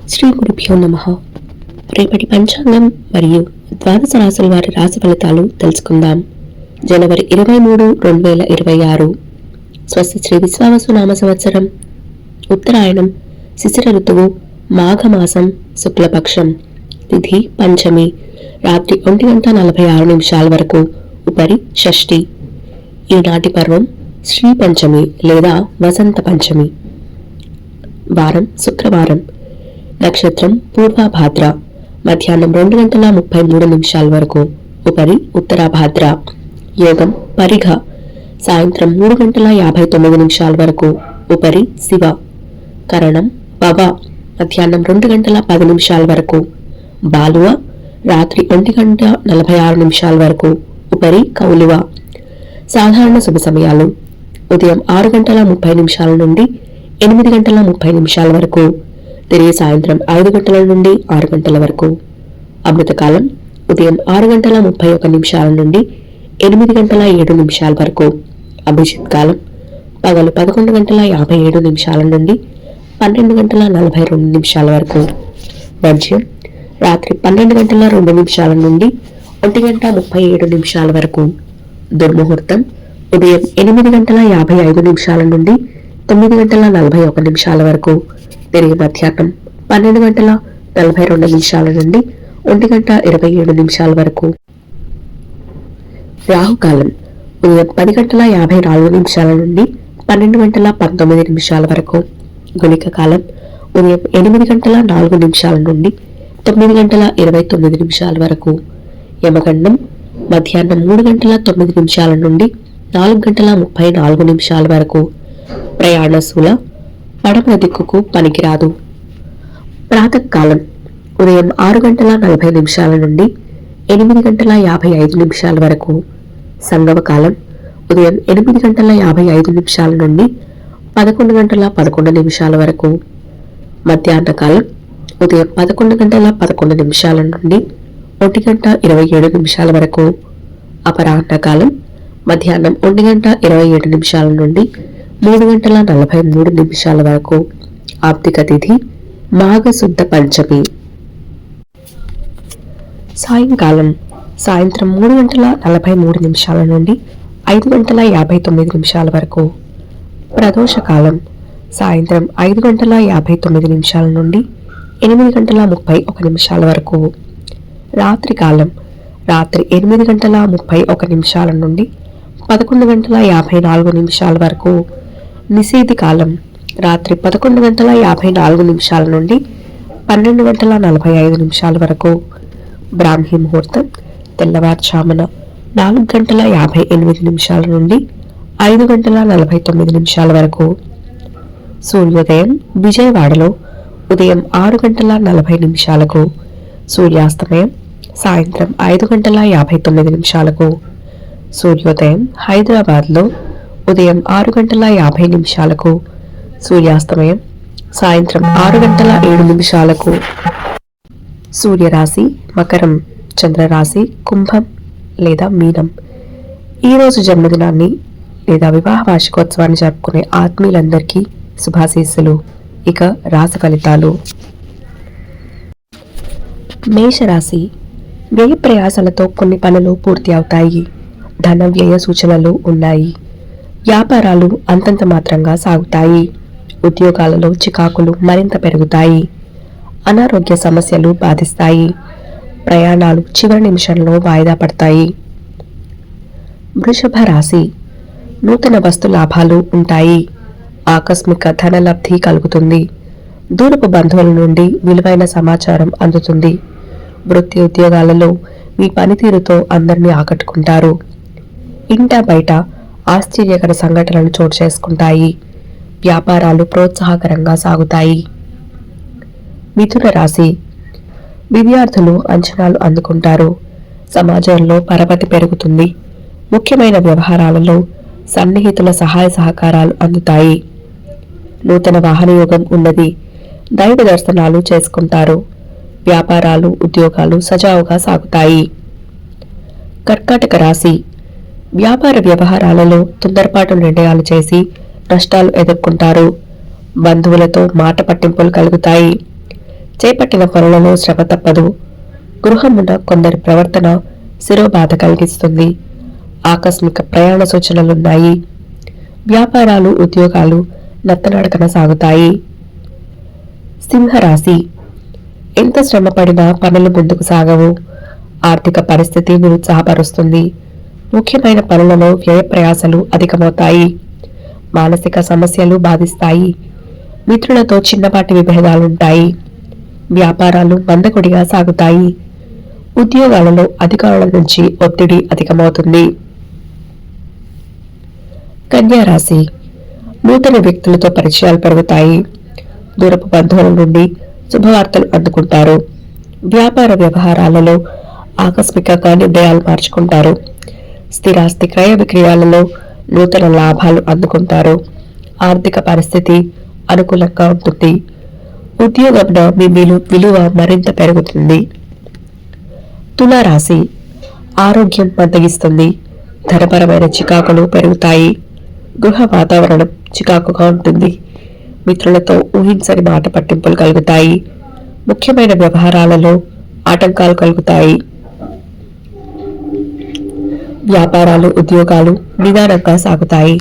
శ్రీ గురుభ్యో నమః. రేపటి పంచాంగం మరియు ద్వాదశ రాశుల వారి రాశి ఫలితాలు తెలుసుకుందాం. జనవరి 23, 2026. స్వస్తి శ్రీ విశ్వావసు నామ సంవత్సరం, ఉత్తరాయణం, శిశిర ఋతువు, మాఘమాసం, శుక్లపక్షం, తిథి పంచమి, రాత్రి 1:46 వరకు, ఉపరి షష్ఠి. ఈనాటి పర్వం శ్రీ పంచమి లేదా వసంత పంచమి. వారం శుక్రవారం. నక్షత్రం పూర్వభాద్ర, మధ్యాహ్నం 2:33 వరకు, ఉపరి ఉత్తరాభాద్ర. యోగం పరిఘ, సాయంత్రం 3:59 వరకు, ఉపరి శివ. కరణం పవ, మధ్యాహ్నం 2:10 వరకు, బాలువ, రాత్రి 1:46 వరకు, ఉపరి కౌలువ. సాధారణ శుభ సమయాలు: ఉదయం 6:30 నుండి 8:30 వరకు, తిరిగి సాయంత్రం 5 గంటల నుండి 6 గంటల వరకు. అమృతకాలం ఉదయం 6:31 నుండి 8:07 వరకు. అభిజిత్ కాలం పగలు 11:57 నుండి 12:42 వరకు. వర్జ్యం రాత్రి 12:02 నుండి 1:37 వరకు. దుర్ముహూర్తం ఉదయం 8:55 నుండి 9:41 వరకు, తిరిగి మధ్యాహ్నం 12:42 నుండి 1:27 వరకు. రాహుకాలం ఉదయం 10:54 నుండి 12:19 వరకు. గుళిక కాలం ఉదయం 8:04 నుండి 9:29 వరకు. యమగండం మధ్యాహ్నం 3:09 నుండి 4:34 వరకు. ప్రయాణశూల పడమర దిక్కుకు పనికిరాదు. ప్రాతకాలం ఉదయం 6:40 నుండి 8:55 వరకు. సంగమకాలం ఉదయం 8:55 నుండి 11:11 వరకు. మధ్యాహ్న కాలం ఉదయం 11:11 నుండి 1:27 వరకు. అపరాహ్న కాలం మధ్యాహ్నం 1:27 నుండి 3:43 వరకు. ఆప్తిక తిథి మాఘశుద్ధ పంచమి. సాయంకాలం సాయంత్రం 3:43 నుండి 5:59 వరకు. ప్రదోషకాలం సాయంత్రం 5:59 నుండి 8:31 వరకు. రాత్రికాలం రాత్రి 8:31 నుండి 11:54 వరకు. నిషేధి కాలం రాత్రి 11:54 నుండి 12:45 వరకు. బ్రాహ్మీ ముహూర్తం తెల్లవారుజామున 4:58 నుండి 5:49 వరకు. సూర్యోదయం విజయవాడలో ఉదయం 6:40 సూర్యాస్తమయం సాయంత్రం 5:59. సూర్యోదయం హైదరాబాద్లో ఉదయం 6:50 సూర్యాస్తమయం సాయంత్రం 6:07. సూర్యరాశి మకరం, చంద్రరాశి కుంభం లేదా మీనం. ఈరోజు జన్మదినాన్ని లేదా వివాహ వార్షికోత్సవాన్ని జరుపుకునే ఆత్మీయులందరికీ శుభాశీస్సులు. ఇక రాశి ఫలితాలు. మేషరాశి, వ్యయ ప్రయాసాలతో కొన్ని పనులు పూర్తి అవుతాయి. ధన వ్యయ సూచనలు ఉన్నాయి. వ్యాపారాలు అంతంత మాత్రంగా సాగుతాయి. ఉద్యోగాలలో చికాకులు మరింత పెరుగుతాయి. అనారోగ్య సమస్యలు బాధిస్తాయి. ప్రయాణాలు చివరి నిమిషంలో వాయిదా పడతాయి. వృషభ రాశి, నూతన వస్తు లాభాలు ఉంటాయి. ఆకస్మిక ధనలబ్ధి కలుగుతుంది. దూరపు బంధువుల నుండి విలువైన సమాచారం అందుతుంది. వృత్తి ఉద్యోగాలలో మీ పనితీరుతో అందరినీ ఆకట్టుకుంటారు. ఇంటా బయట ఆశ్చర్యకర సంఘటనలు చోటు చేసుకుంటాయి. వ్యాపారాలు ప్రోత్సాహకరంగా సాగుతాయి. మిథున రాశి, విద్యార్థులు అంచనాలు అందుకుంటారు. సమాజంలో పరపతి పెరుగుతుంది. ముఖ్యమైన వ్యవహారాలలో సన్నిహితుల సహాయ సహకారాలు అందుతాయి. నూతన వాహన యోగం ఉన్నది. దైవ దర్శనాలు చేసుకుంటారు. వ్యాపారాలు ఉద్యోగాలు సజావుగా సాగుతాయి. కర్కాటక రాశి, వ్యాపార వ్యవహారాలలో తొందరపాటు నిర్ణయాలు చేసి నష్టాలు ఎదుర్కొంటారు. బంధువులతో మాట పట్టింపులు కలుగుతాయి. చేపట్టిన పనులలో శ్రమ తప్పదు. గృహమున కొందరి ప్రవర్తన శిరోబాధ కలిగిస్తుంది. ఆకస్మిక ప్రయాణ సూచనలున్నాయి. వ్యాపారాలు, ఉద్యోగాలు నత్తనడకన సాగుతాయి. సింహరాశి, ఎంత శ్రమ పడినా పనులు ముందుకు సాగవు. ఆర్థిక పరిస్థితి నిరుత్సాహపరుస్తుంది. ముఖ్యమైన పనులలో వ్యయ ప్రయాసలు అధికమవుతాయి. మానసిక సమస్యలు బాధిస్తాయి. మిత్రులతో చిన్నపాటి విభేదాలుంటాయి. వ్యాపారాలు మందకొడిగా సాగుతాయి. ఉద్యోగాలలో అధికారుల నుంచి ఒత్తిడి అధికమవుతుంది. కన్యా రాశి, నూతన వ్యక్తులతో పరిచయాలు పెరుగుతాయి. దూరపు బంధువుల నుండి శుభవార్తలు అందుకుంటారు. వ్యాపార వ్యవహారాలలో ఆకస్మికంగా నిర్ణయాలు మార్చుకుంటారు. స్థిరాస్తి క్రయ విక్రయాలలో నూతన లాభాలు అందుకుంటారు. ఆర్థిక పరిస్థితి అనుకూలంగా ఉంటుంది. ఉద్యోగంలో మీ విలువ మరింత పెరుగుతుంది. తులారాశి, ఆరోగ్యం మందగిస్తుంది. ధనపరమైన చికాకులు పెరుగుతాయి. గృహ వాతావరణం చికాకుగా ఉంటుంది. మిత్రులతో ఊహించని మాట పట్టింపులు కలుగుతాయి. ముఖ్యమైన వ్యవహారాలలో ఆటంకాలు కలుగుతాయి. వ్యాపారాలు, ఉద్యోగాలు నిదానంగా సాగుతాయి.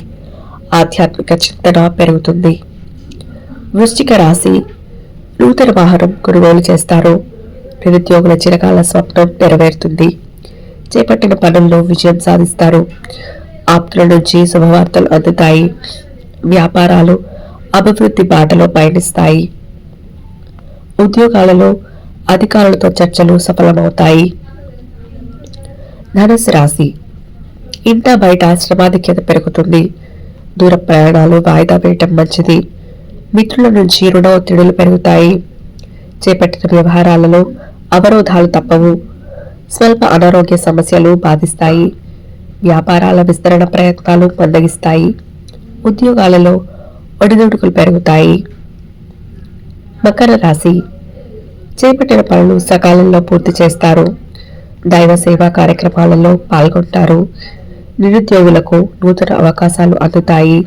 ఆధ్యాత్మిక చింతన పెరుగుతుంది. వృశ్చిక రాశి, నూతన వాహనం కొనుగోలు చేస్తారు. నిరుద్యోగుల చిరకాల స్వప్నం నెరవేరుతుంది. చేపట్టిన పనుల్లో విజయం సాధిస్తారు. ఆప్తుల నుంచి శుభవార్తలు అందుతాయి. వ్యాపారాలు అభివృద్ధి బాటలో పయనిస్తాయి. ఉద్యోగాలలో అధికారులతో చర్చలు సఫలమవుతాయి. ధనుసు రాశి, ఇంట బయట శ్రమాధిక్యత పెరుగుతుంది. దూర ప్రయాణాలు వాయిదా వేయటం మంచిది. మిత్రుల నుంచి రుణ ఒత్తిడులు పెరుగుతాయి. చేపట్టిన వ్యవహారాలలో అవరోధాలు తప్పవు. స్వల్ప అనారోగ్య సమస్యలు బాధిస్తాయి. వ్యాపారాల విస్తరణ ప్రయత్నాలు మందగిస్తాయి. ఉద్యోగాలలో ఒడిదుడుకులు పెరుగుతాయి. మకర రాశి, చేపట్టిన పనులు సకాలంలో పూర్తి చేస్తారు. దైవ సేవా కార్యక్రమాలలో పాల్గొంటారు. నిరుద్యోగులకు నూతన అవకాశాలు అందుతాయి.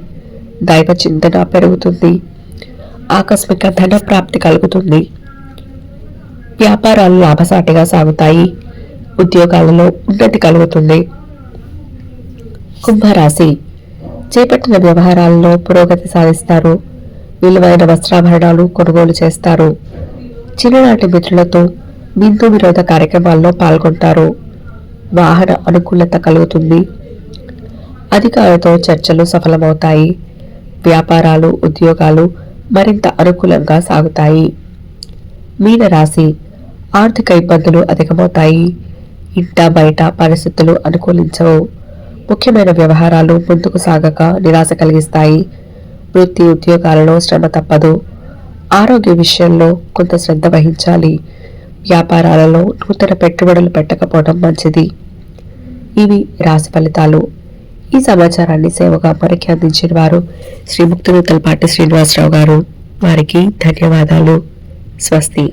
దైవ చింతన పెరుగుతుంది. ఆకస్మిక ధన ప్రాప్తి కలుగుతుంది. వ్యాపారాలు లాభసాటిగా సాగుతాయి. ఉద్యోగాలలో ఉన్నతి కలుగుతుంది. కుంభరాశి, చేపట్టిన వ్యవహారాలలో పురోగతి సాధిస్తారు. విలువైన వస్త్రాభరణాలు కొనుగోలు చేస్తారు. చిన్ననాటి మిత్రులతో బిందు విరోధ కార్యక్రమాల్లో పాల్గొంటారు. వాహన అనుకూలత కలుగుతుంది. అధికారులతో చర్చలు సఫలమవుతాయి. వ్యాపారాలు, ఉద్యోగాలు మరింత అనుకూలంగా సాగుతాయి. మీనరాశి, ఆర్థిక ఇబ్బందులు అధికమవుతాయి. ఇంట బయట పరిస్థితులు అనుకూలించవు. ముఖ్యమైన వ్యవహారాలు ముందుకు సాగక నిరాశ కలిగిస్తాయి. వృత్తి, ఉద్యోగాలలో శ్రమ తప్పదు. ఆరోగ్య విషయంలో కొంత శ్రద్ధ వహించాలి. వ్యాపారాలలో నూతన పెట్టుబడులు పెట్టకపోవడం మంచిది. ఇవి రాశి ఫలితాలు. ఈ సమాచారాన్ని సేవగా మనకి అందించిన వారు శ్రీ ముక్తినూతలపాటి శ్రీనివాసరావు గారు. వారికి ధన్యవాదాలు. స్వస్తి.